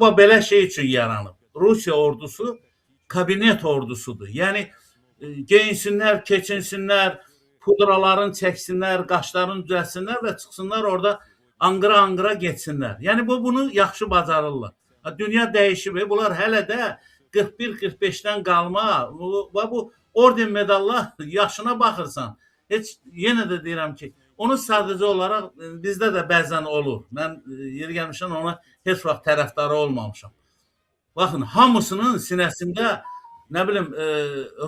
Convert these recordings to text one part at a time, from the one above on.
Bu belə şey üçün yaranıb. Rusiya ordusu kabinet ordusudur. Yəni geyinsinlər, keçinsinlər, pudralarını çəksinlər, qaşlarını düzəltsinlər və çıxsınlar orada anqıra-anqıra getsinlər. Yəni bunu yaxşı bacarırlar. Dünya dəyişib. Bunlar hələ də 41-45-dən qalma və bu orden medallar yaşına baxırsan. Heç yenə də deyirəm ki, onu sadəcə olaraq bizdə də bəzən olur. Mən yeri gəlmişən ona heç vaxt tərəfdarı olmamışam. Baxın, hamısının sinəsində nə bilim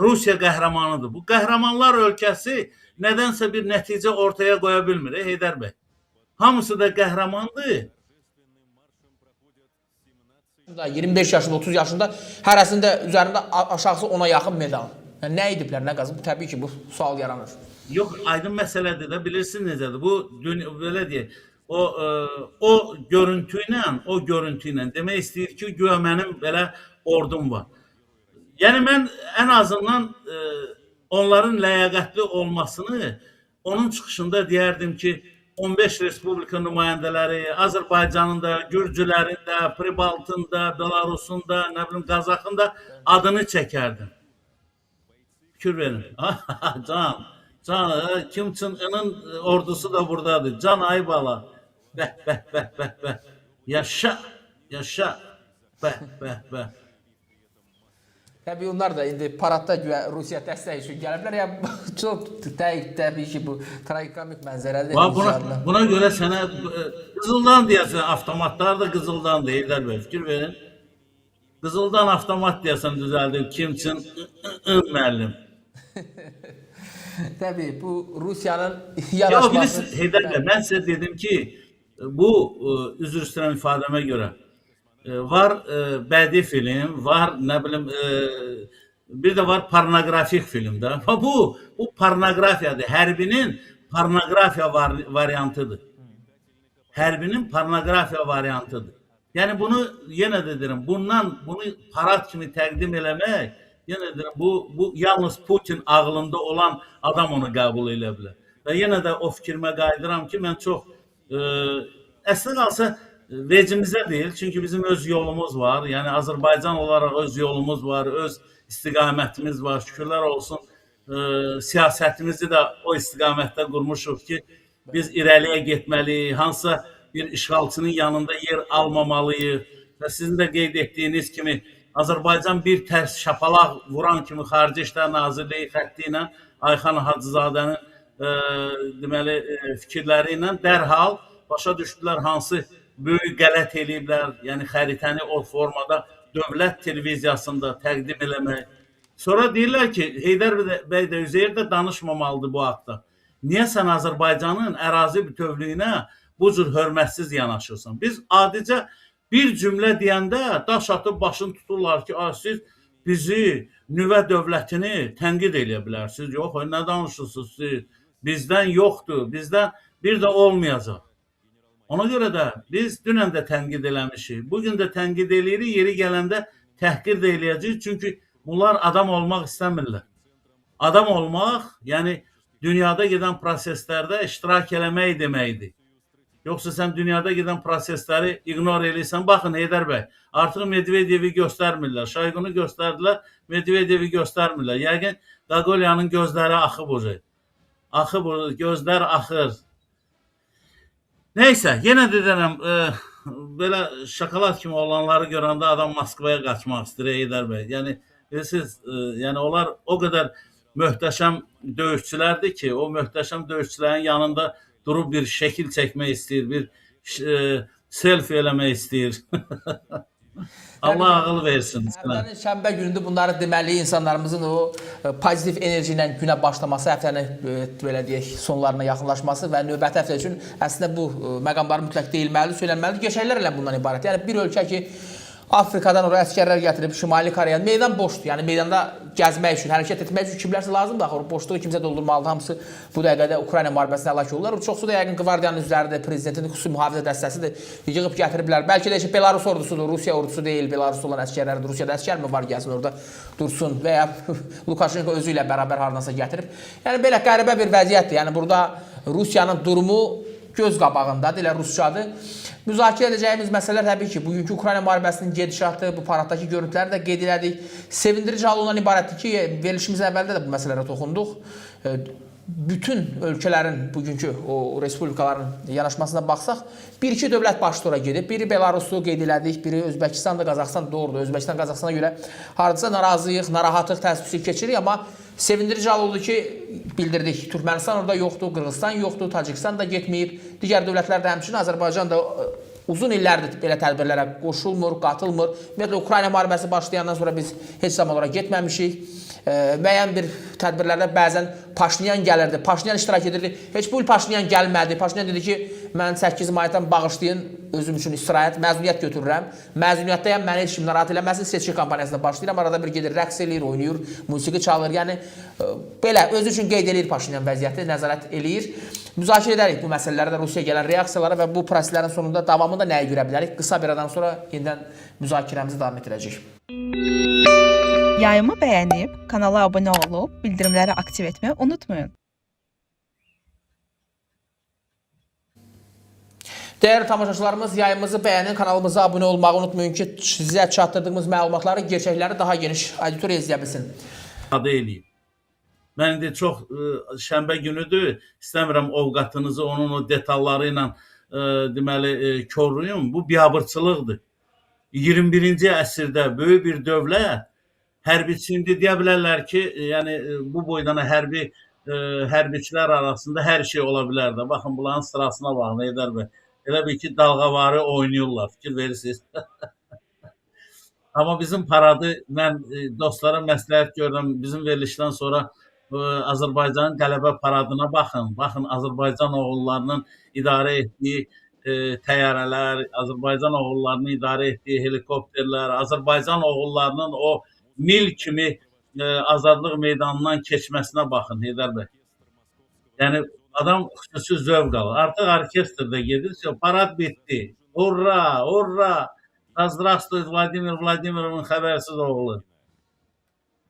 Rusiya qəhrəmanıdır. Bu qəhrəmanlar ölkəsi nədənsə bir nəticə ortaya qoya bilmir, Heydər bəy. Hamısı da qəhrəmandır. 25 yaşında, 30 yaşında hərəsində üzərində aşağısı ona yaxın medal. Yəni, nə ediblər, nə qazıb? Təbii ki, bu sual yaranır. Yox, aydın məsələdir də, bilirsiniz necədir. Bu, belə deyək, o görüntü ilə demək istəyir ki, güya mənim belə ordum var. Yəni, mən ən azından onların ləyaqətli olmasını onun çıxışında deyərdim ki, 15 Respublika nümayəndələri, Azərbaycanın da, Gürcülərin də, Pribaltın da, Belarusun da, nə bilim, Qazaxın da adını çəkərdim. Fikir verin. Can, Kim Çın-ının ordusu da buradadır. Can Aybala. Bəh, bəh, bəh, bəh, bəh. Yaşa, yaşa. Bəh, bəh, bəh. Təbii onlar da indi paradda Rusiya dəstək üçün gəliblər. Yəni, çox təbii ki, bu tragikomik mənzərədir. Buna görə sənə qızıldan deyəsən, avtomatlar da qızıldan deyirlər belə. Fikir verin. Qızıldan avtomat deyəsən düzəldir. Kim Çın-ın müəllim. Təbii, bu Rusiyanın yanaşması... Heydər bəy, mən sizə dedim ki, bu, üzr istəyirəm ifadəmə görə, var bədii film, var, nə bilim, bir də var pornoqrafik film də. Bu pornoqrafiyadır. Hərbinin pornoqrafiya variantıdır. Hərbinin pornoqrafiya variantıdır. Yəni, bunu, yenə də deyirəm, bunu parad kimi təqdim eləmək, yenə deyirəm, bu yalnız Putin ağlında olan adam onu qəbul edə bilər. Və yenə də o fikrimə qayıdıram ki, mən çox, əslində qalsa, vecimizə deyil, çünki bizim öz yolumuz var, yəni Azərbaycan olaraq öz yolumuz var, öz istiqamətimiz var, şükürlər olsun, siyasətimizi də o istiqamətdə qurmuşuq ki, biz irəliyə getməliyik, hansısa bir işğalçının yanında yer almamalıyıq və sizin də qeyd etdiyiniz kimi Azərbaycan bir tərs şapalaq vuran kimi Xarici İşlər Nazirliyi xətti ilə Ayxan Hacızadənin deməli fikirləri ilə dərhal başa düşdülər hansı böyük qələt eləyiblər, yəni xəritəni o formada dövlət televiziyasında təqdim eləmək. Sonra deyirlər ki, Heydər bəy də Üzeyir də danışmamalıdır bu haqda. Niyə sən Azərbaycanın ərazi bütövlüyünə bu cür hörmətsiz yanaşırsan? Biz adicə bir cümlə deyəndə daş atıb başını tuturlar ki, siz bizi, nüvə dövlətini tənqid eləyə bilərsiniz. Yox, nə danışırsınız siz? Bizdən yoxdur, bizdən bir də olmayacaq. Ona görə də biz dünən də tənqid eləmişik. Bugün də tənqid eləyirik, yeri gələndə təhqir də eləyəcəyik. Çünki bunlar adam olmaq istəmirlər. Adam olmaq, yəni dünyada gedən proseslərdə iştirak eləmək deməkdir. Yoxsa sən dünyada gedən prosesləri ignor eləyirsən. Baxın, Heydər bəy, artıq Medvedyevi göstərmirlər. Şayqunu göstərdilər, Medvedyevi göstərmirlər. Yəqin Qaqolyanın gözləri axıb olacaq. Axıb, gözlər axır. Neysə, yenə də deyirəm, belə şokolad kimi olanları görəndə adam Moskvaya qaçmaq istəyir, Heydər bəy. Yəni, bilirsiniz, yəni onlar o qədər möhtəşəm döyüşçülərdir ki, o möhtəşəm döyüşçülərin yanında durub bir şəkil çəkmək istəyir, bir selfie eləmək istəyir. Allah ağıl versin. Şənbə günüdür bunları deməli insanlarımızın o pozitiv enerji ilə günə başlaması, həftənin belə deyək sonlarına yaxınlaşması və növbəti həftə üçün əslində bu məqamlar mütləq deyilməli, söylənməli, geçərlər ilə bundan ibarət. Yəni bir ölkə ki, Afrikadan oraya əskərlər gətirib, Şimali Koreya, meydan boşdur. Yəni meydanda gəzmək üçün, hərəkət etmək üçün kimlərsə lazımdır. Axı, boşluğu kimsə doldurmalıdır. Hamısı bu dəqiqədə Ukrayna müharibəsində həlak olurlar. Çoxsu da yəqin qvardiyanın üzvləridir, prezidentin xüsusi mühafizə dəstəsidir. Yığıb gətiriblər. Bəlkə də Belarus ordusudur, Rusiya ordusu deyil, Belarusda olan əskərlərdir. Rusiyada əskər mi var, gəlsin orada dursun və ya Lukashenko özü ilə bərabər hardansa gətirib. Yəni belə qəribə bir vəziyyətdir. Yəni burada Rusiyanın durumu göz qabağındadır, elə rusçadır. Müzakirə edəcəyimiz məsələlər təbii ki, bugünkü Ukrayna müharibəsinin gedişatı, bu paraddakı görüntüləri də qeyd elədik. Sevindirici hal ondan ibarətdir ki, verilişimizin əvvəldə də bu məsələlərə toxunduq. Bütün ölkələrin bugünkü o respublikaların yanaşmasına baxsaq, bir-iki dövlət başçısı ora gedib. Biri Belarus'u qeyd elədik, biri Özbəkistan da, Qazaxıstan doğrudur. Özbəkistan, Qazaxıstana görə hardasa narazıyıq, narahatlıq təəssüsü keçirik, amma sevindirici hal oldu ki, bildirdik. Türkmənistan orada yoxdur, Qırğızstan yoxdur, Tacikistan da getməyib. Digər dövlətlər də həmçinin Azərbaycan da uzun illərdir belə tədbirlərə qoşulmur, qatılmır. Ümumiyyətlə, Ukrayna müharibəsi başlayandan sonra biz heç zaman ora getməmişik. Müəyyən bir tədbirlərdə bəzən Paşinyan gəlirdi, Paşinyan iştirak edirdi. Heç bu il Paşinyan gəlmədi. Paşinyan dedi ki, mən 8 maydan bağışlayın, özüm üçün istirahət, məzuniyyət götürürəm. Məzuniyyətdəyəm, məni heç kim narahat eləməsin, seçki kampaniyasında başlayıram. Arada bir gedir, rəqs eləyir, oynayır, musiqi çalır. Yəni, belə, özü üçün qeyd eləyir Paşinyan vəziyyəti, nəzarət eləyir. Müzakirə edərik bu məsələlərə də, Rusiyaya gələn reaksiyalara və bu proseslərin sonunda davamında nəyə görə bilərik? Qısa bir aradan sonra yenidən müzakirəmizi davam etdirəcəyik. Yayımı bəyənib, kanala abunə olub, bildirimləri aktiv etməyi unutmayın. Dəyərli tamaşaçılarımız, yayımızı bəyənin, kanalımıza abunə olmağı unutmayın ki, sizə çatdırdığımız məlumatları, gerçəkləri daha geniş auditoriya izləyə bilsin. Adı eləyib. Mən indi çox şənbə günüdür, istəmirəm ovqatınızı onun o detalları ilə deməli koruyum. Bu biabırçılıqdır. 21-ci əsrdə böyük bir dövlət hərbiçi indi deyə bilərlər ki, yəni bu boydana hərbiçilər arasında hər şey ola bilər də. Baxın, bunların sırasına baxın, Heydər bəy. Elə bil ki, dalğavarı oynayırlar, fikir verirsiniz. Amma bizim paradı, mən dostlara məsləhət görürəm, bizim verilişdən sonra Azərbaycanın qələbə paradına baxın. Baxın, Azərbaycan oğullarının idarə etdiyi təyyarələr, Azərbaycan oğullarının idarə etdiyi helikopterlər, Azərbaycan oğullarının o Nil kimi azadlıq meydanından keçməsinə baxın, Heydər bəy. Yəni, adam xüsusi zövq alır. Artıq orkestrdə gedirsə, parad bitdi. Hurra, hurra! Zdravствуй, Vladimir Vladimirovun xəbərsiz oğlu.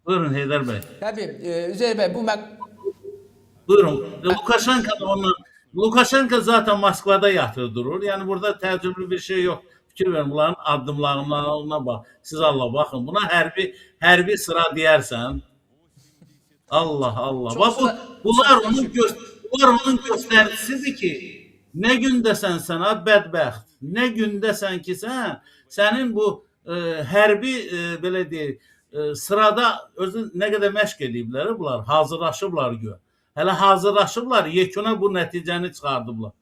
Buyurun, Heydər bəy. Təbii, Üzeyir bəy, bu Buyurun. Lukashenko zaten Moskvada yatır durur. Yəni, burada təəccüblü bir şey yox. Fikir verin, bunların addımlarına bax. Siz Allah baxın. Buna hərbi sıra deyərsən. Allah Allah. Bax, bunlar onun göstəricisidir ki, nə gündəsən sən, bədbəxt. Nə gündəsən ki, sənin bu hərbi, belə deyək, sırada özü nə qədər məşq ediblər, bunlar hazırlaşıblar gör. Hələ hazırlaşıblar, yekuna bu nəticəni çıxardıblar.